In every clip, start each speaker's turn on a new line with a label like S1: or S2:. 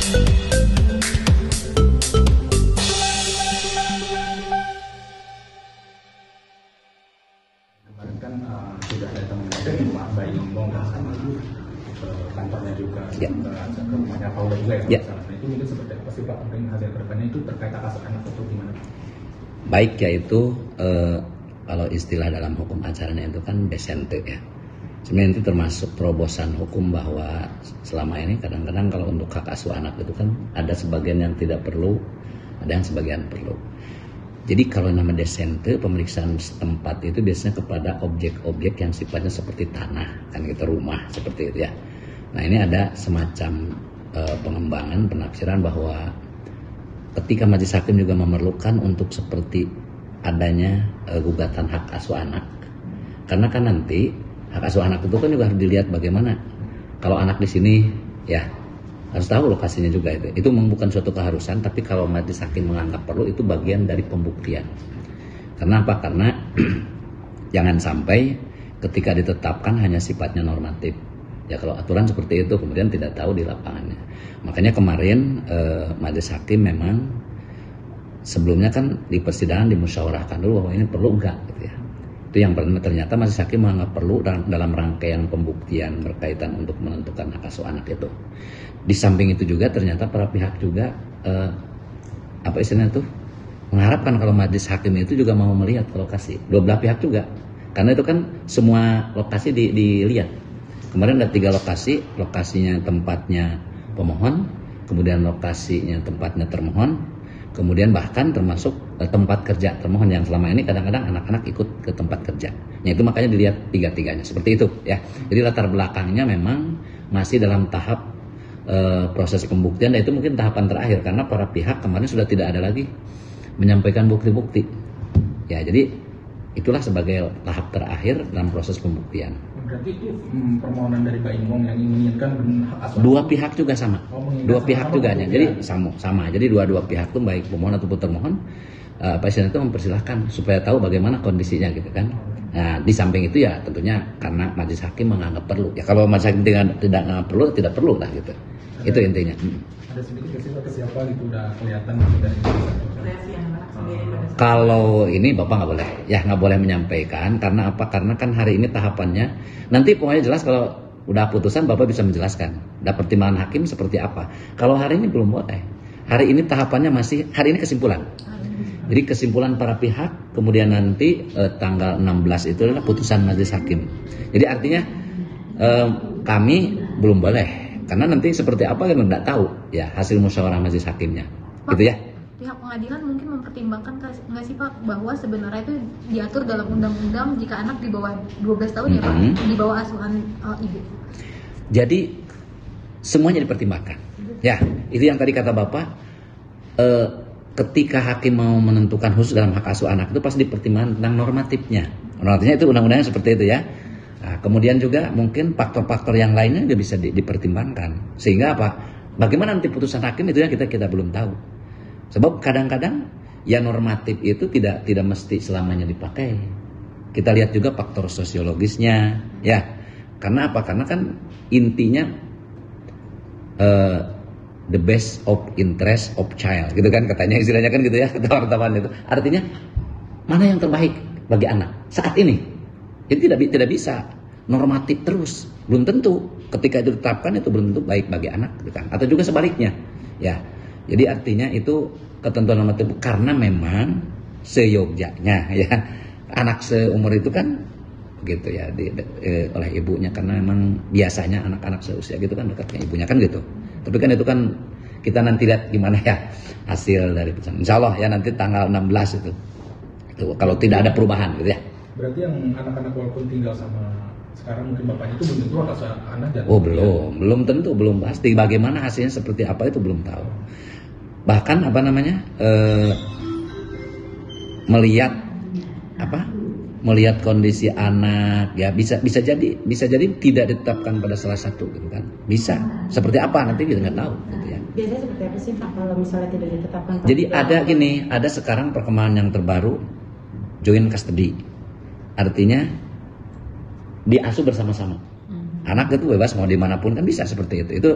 S1: Kemarin kan sudah datang dari rumah Bayi Ngomong sama kantornya juga, ke rumahnya Paula juga ya. Nah itu mungkin seperti apa sih Pak, mungkin hasil kedepannya itu terkait hak asasi anak atau gimana?
S2: Baik, yaitu kalau istilah dalam hukum acaranya itu kan desente ya. Sebenarnya itu termasuk terobosan hukum bahwa selama ini kadang-kadang kalau untuk hak asuh anak itu kan ada sebagian yang tidak perlu, ada yang sebagian perlu. Jadi kalau nama desente, pemeriksaan setempat itu biasanya kepada objek-objek yang sifatnya seperti tanah, kan gitu, rumah seperti itu ya. Nah ini ada semacam pengembangan, penafsiran bahwa ketika majelis hakim juga memerlukan untuk seperti adanya gugatan hak asuh anak, karena kan nanti hak asuh anak itu kan juga harus dilihat bagaimana kalau anak di sini ya, harus tahu lokasinya juga itu bukan suatu keharusan, tapi kalau majelis hakim menganggap perlu itu bagian dari pembuktian. Karena apa? Karena jangan sampai ketika ditetapkan hanya sifatnya normatif. Ya kalau aturan seperti itu kemudian tidak tahu di lapangannya. Makanya kemarin majelis hakim memang sebelumnya kan di persidangan dimusyawarahkan dulu bahwa ini perlu enggak gitu ya. Itu yang pertama, ternyata majelis hakim menganggap perlu dalam rangkaian pembuktian berkaitan untuk menentukan hak asuh anak itu. Di samping itu juga ternyata para pihak juga apa istilahnya tuh mengharapkan kalau majelis hakim itu juga mau melihat ke lokasi. Dua belah pihak juga. Karena itu kan semua lokasi dilihat. Kemarin ada 3 lokasi, lokasinya tempatnya pemohon, kemudian lokasinya tempatnya termohon, kemudian bahkan termasuk tempat kerja termohon yang selama ini kadang-kadang anak-anak ikut ke tempat kerja. Nah itu makanya dilihat 3-tiganya seperti itu ya. Jadi latar belakangnya memang masih dalam tahap proses pembuktian, dan itu mungkin tahapan terakhir karena para pihak kemarin sudah tidak ada lagi menyampaikan bukti-bukti. Ya jadi itulah sebagai tahap terakhir dalam proses pembuktian.
S1: Berarti itu permohonan dari Bayi Ngomong yang menginginkan hak asuh.
S2: Dua pihak juga sama. Dua pihak juga hanya. Jadi sama. Jadi dua pihak tuh baik pemohon ataupun termohon pasien itu mempersilahkan supaya tahu bagaimana kondisinya gitu kan. Nah di samping itu ya tentunya karena majelis hakim menganggap perlu. Ya kalau majelis hakim tidak perlu, tidak perlu lah gitu. Itu intinya.
S1: Ada sedikit siapa gitu udah kelihatan dari
S2: kalau ini Bapak nggak boleh menyampaikan. Karena apa? Karena kan hari ini tahapannya nanti pokoknya jelas kalau udah putusan Bapak bisa menjelaskan ada pertimbangan hakim seperti apa. Kalau hari ini belum boleh. Hari ini tahapannya masih, hari ini kesimpulan. Jadi kesimpulan para pihak, kemudian nanti tanggal 16 itu adalah putusan majelis hakim. Jadi artinya kami belum boleh. Karena nanti seperti apa kita tidak tahu ya hasil musyawarah majelis hakimnya.
S3: Pak,
S2: gitu ya.
S3: Pihak pengadilan mungkin mempertimbangkan nggak sih Pak bahwa sebenarnya itu diatur dalam undang-undang jika anak di bawah 12 tahun ya Pak, di bawah asuhan ibu.
S2: Jadi semuanya dipertimbangkan. Ya, itu yang tadi kata Bapak, ketika hakim mau menentukan khusus dalam hak asuh anak itu pasti dipertimbangkan tentang normatifnya. Normatifnya itu undang-undangnya seperti itu ya. Nah, kemudian juga mungkin faktor-faktor yang lainnya juga bisa dipertimbangkan. Sehingga apa? Bagaimana nanti putusan hakim itu yang kita belum tahu. Sebab kadang-kadang ya normatif itu tidak mesti selamanya dipakai. Kita lihat juga faktor sosiologisnya, ya. Karena apa? Karena kan intinya the best of interest of child, gitu kan katanya, istilahnya kan gitu ya, kata wartawan itu. Artinya mana yang terbaik bagi anak saat ini. Jadi tidak bisa normatif terus. Belum tentu ketika itu ditetapkan itu belum tentu baik bagi anak, gitu kan? Atau juga sebaliknya, ya. Jadi artinya itu ketentuan normatif karena memang seyogyanya ya anak seumur itu kan gitu ya oleh ibunya, karena memang biasanya anak-anak seusia gitu kan dekatnya ibunya kan gitu. Tapi kan itu kan kita nanti lihat gimana ya hasil dari putusan. Insya Allah ya nanti tanggal 16 itu kalau tidak ada perubahan gitu ya.
S1: Berarti yang anak-anak walaupun tinggal sama sekarang mungkin bapaknya itu belum tentu hak asuh anak dan
S2: belum tentu, belum pasti bagaimana hasilnya seperti apa itu belum tahu. Bahkan melihat kondisi anak ya bisa jadi tidak ditetapkan pada salah satu gitu kan, bisa seperti apa nanti kita nggak tahu gitu ya.
S4: Biasanya seperti apa sih Pak kalau misalnya tidak ditetapkan?
S2: Jadi ada sekarang perkembangan yang terbaru, joint custody, artinya diasuh bersama-sama. Anak itu bebas mau dimanapun kan bisa seperti itu. Itu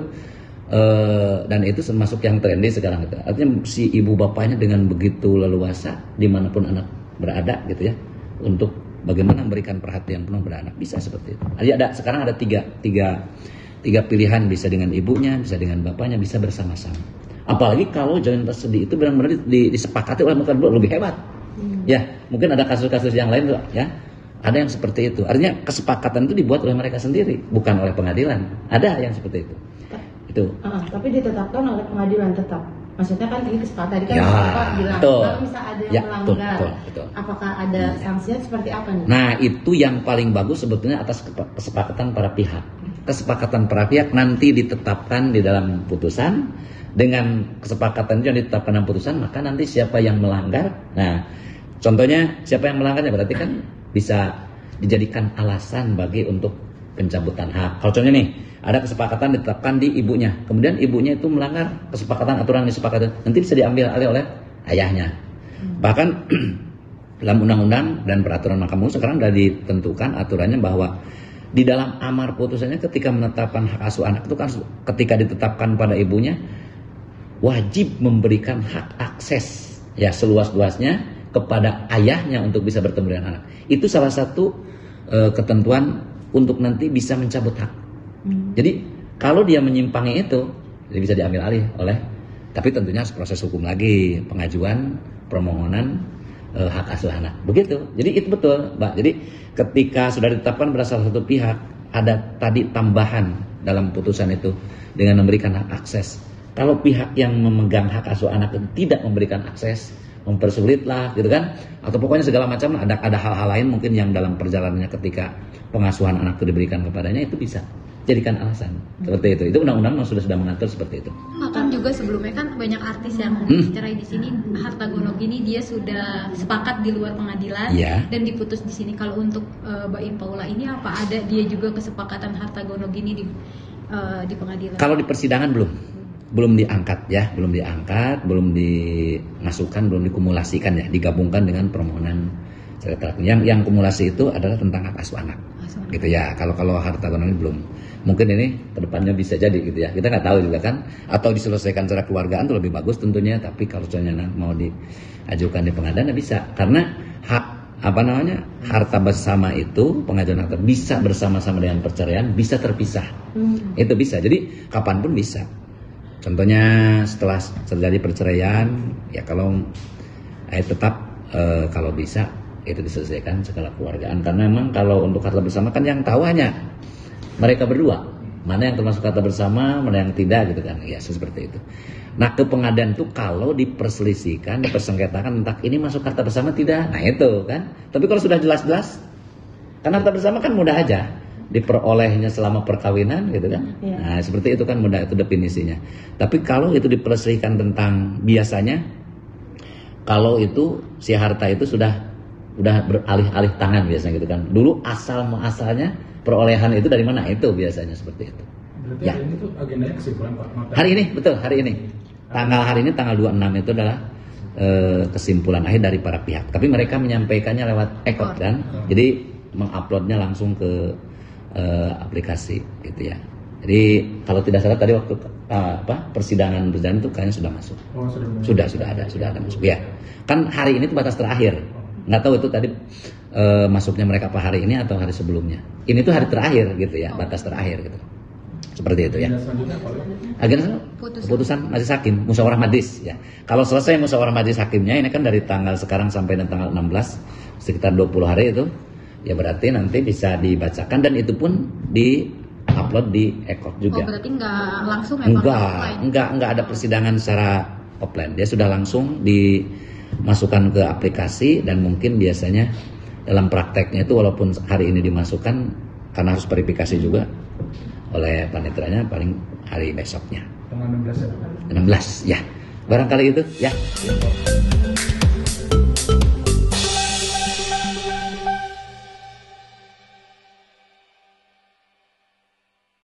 S2: Dan itu termasuk yang trendy sekarang itu. Artinya si ibu bapaknya dengan begitu leluasa dimanapun anak berada gitu ya, untuk bagaimana memberikan perhatian penuh pada anak, bisa seperti itu. Jadi sekarang ada tiga pilihan, bisa dengan ibunya, bisa dengan bapaknya, bisa bersama-sama. Apalagi kalau joint custody itu benar-benar disepakati oleh mereka berdua, lebih hebat. Ya, mungkin ada kasus-kasus yang lain tuh ya. Ada yang seperti itu. Artinya kesepakatan itu dibuat oleh mereka sendiri, bukan oleh pengadilan. Ada yang seperti itu. Itu.
S4: Tapi ditetapkan oleh pengadilan tetap. Maksudnya kan ini kesepakatan tadi kan
S2: Ya,
S4: Bapak bilang
S2: betul.
S4: kalau misalnya ada yang
S2: Ya,
S4: melanggar,
S2: betul.
S4: apakah ada sanksinya seperti apa nih?
S2: Nah, itu yang paling bagus sebetulnya atas kesepakatan para pihak. Kesepakatan para pihak nanti ditetapkan di dalam putusan. Dengan kesepakatan itu yang ditetapkan dalam putusan, maka nanti siapa yang melanggar. Nah, contohnya siapa yang melanggarnya berarti kan bisa dijadikan alasan bagi untuk pencabutan hak. Kalau contohnya nih, ada kesepakatan ditetapkan di ibunya, kemudian ibunya itu melanggar kesepakatan aturan yang disepakati, nanti bisa diambil alih oleh ayahnya. Bahkan dalam undang-undang dan peraturan Mahkamah Agung sekarang sudah ditentukan aturannya bahwa di dalam amar putusannya ketika menetapkan hak asuh anak itu kan ketika ditetapkan pada ibunya wajib memberikan hak akses ya seluas-luasnya kepada ayahnya untuk bisa bertemu dengan anak. Itu salah satu ketentuan untuk nanti bisa mencabut hak. Jadi kalau dia menyimpangi itu, dia bisa diambil alih oleh, tapi tentunya harus proses hukum lagi, pengajuan permohonan hak asuh anak. Begitu. Jadi itu betul, Mbak. Jadi ketika sudah ditetapkan pada salah satu pihak, ada tadi tambahan dalam putusan itu dengan memberikan hak akses. Kalau pihak yang memegang hak asuh anak itu tidak memberikan akses, mempersulit lah gitu kan, atau pokoknya segala macam, ada hal-hal lain mungkin yang dalam perjalanannya ketika pengasuhan anak itu diberikan kepadanya, itu bisa jadikan alasan seperti itu. Itu undang-undang sudah mengatur seperti itu.
S3: Bahkan juga sebelumnya kan banyak artis yang cerai di sini, harta gonogini dia sudah sepakat di luar pengadilan dan diputus di sini. Kalau untuk Mbak Im Paula ini apa ada dia juga kesepakatan harta gonogini di pengadilan? Kalau
S2: di persidangan belum diangkat ya, belum dimasukkan, belum dikumulasikan ya, digabungkan dengan permohonan cerai talak. Yang kumulasi itu adalah tentang hak asuh anak. Gitu ya. Kalau harta gonogini belum. Mungkin ini kedepannya bisa jadi gitu ya. Kita nggak tahu juga kan. Atau diselesaikan secara keluargaan itu lebih bagus tentunya. Tapi kalau contohnya mau diajukan di pengadilan bisa. Karena hak harta bersama itu, pengajuan harta bisa bersama-sama dengan perceraian, bisa terpisah. Itu bisa. Jadi kapanpun bisa. Contohnya setelah terjadi perceraian, ya kalau tetap kalau bisa itu diselesaikan secara keluargaan. Karena memang kalau untuk harta bersama kan yang tahu hanya mereka berdua, mana yang termasuk harta bersama, mana yang tidak gitu kan. Ya seperti itu. Nah ke pengadilan itu kalau diperselisihkan, dipersengketakan tentang ini masuk harta bersama tidak, nah itu kan. Tapi kalau sudah jelas-jelas, kan harta bersama kan mudah aja diperolehnya selama perkawinan gitu kan. Nah seperti itu kan mudah, itu definisinya. Tapi kalau itu diperselisihkan tentang biasanya, kalau itu si harta itu sudah beralih-alih tangan biasanya gitu kan. Dulu muasalnya perolehan itu dari mana, itu biasanya seperti itu.
S1: Berarti hari ini tuh agendanya kesimpulan Pak?
S2: Hari ini, betul, hari ini. Hari ini tanggal 26 itu adalah kesimpulan akhir dari para pihak. Tapi mereka menyampaikannya lewat ekot kan. Jadi menguploadnya langsung ke aplikasi gitu ya. Jadi kalau tidak salah tadi waktu persidangan berjalan itu kayaknya sudah masuk. Sudah ada masuk ya. Kan hari ini itu batas terakhir. Nggak tahu itu tadi masuknya mereka apa hari ini atau hari sebelumnya. Ini tuh hari terakhir gitu ya, batas terakhir gitu. Seperti itu ya. Agenda keputusan majelis hakim, musyawarah majelis ya. Kalau selesai musyawarah majelis hakimnya, ini kan dari tanggal sekarang sampai tanggal 16 sekitar 20 hari itu, ya berarti nanti bisa dibacakan dan itu pun di-upload di ekor juga.
S3: Oh berarti nggak langsung ya?
S2: Enggak ada persidangan secara offline. Dia sudah langsung dimasukkan ke aplikasi dan mungkin biasanya dalam prakteknya itu walaupun hari ini dimasukkan karena harus verifikasi juga oleh panitranya paling hari besoknya.
S1: Tanggal 16 ya?
S2: 16 ya. Barangkali itu ya.